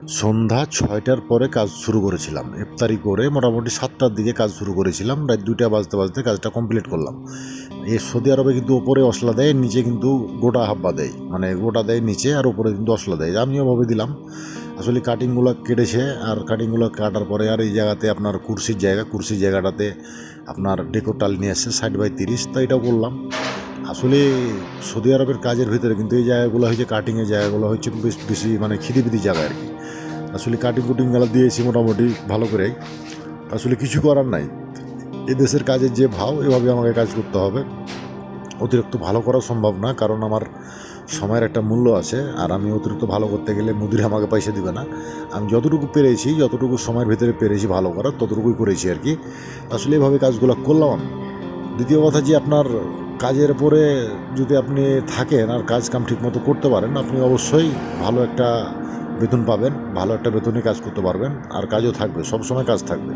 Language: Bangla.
সন্ধ্যা ৬টার পরে কাজ শুরু করেছিলাম। ইফতারি করে মোটামুটি ৭টার দিকে কাজ শুরু করেছিলাম। রাত ২টা বাজতে বাজতে কাজটা কমপ্লিট করলাম। সৌদি আরবে কিন্তু ওপরে অসলা দেয়, নিচে কিন্তু গোটা হাব্বা দেয়, মানে গোটা দেয় নিচে, আর ওপরে কিন্তু অসলা দেয়। আমিও ভাবে দিলাম। আসলে কাটিংগুলো কেটেছে, আর কাটিংগুলো কাটার পরে আর এই জায়গাতে আপনার কুরসির জায়গাটাতে আপনার ডেকোর টালি নিয়ে আসছে 60/30, তো এটাও করলাম। আসলে সৌদি আরবের কাজের ভিতরে কিন্তু এই জায়গাগুলো হচ্ছে কাটিংয়ের জায়গাগুলো হচ্ছে বেশি মানে খিদিবিদি জায়গা আর কি। আসলে কাটিং কুটিংগুলো দিয়েছি মোটামুটি ভালো করেই। আসলে কিছু করার নাই, এ দেশের কাজের যে ভাও, এভাবে আমাকে কাজ করতে হবে। অতিরিক্ত ভালো করা সম্ভব না, কারণ আমার সময়ের একটা মূল্য আছে, আর আমি অতিরিক্ত ভালো করতে গেলে মুদির আমাকে পয়সা দিবে না। আমি যতটুকু পেরেছি, যতটুকু সময়ের ভিতরে পেরেছি ভালো করার, ততটুকুই করেছি আর কি। আসলে এভাবে কাজগুলো করলাম আমি। দ্বিতীয় কথা যে আপনার কাজের পরে যদি আপনি থাকেন আর কাজ কাম ঠিক মতো করতে পারেন, আপনি অবশ্যই ভালো একটা বেতন পাবেন, ভালো একটা বেতনে কাজ করতে পারবেন, আর কাজও থাকবে, সব সময় কাজ থাকবে।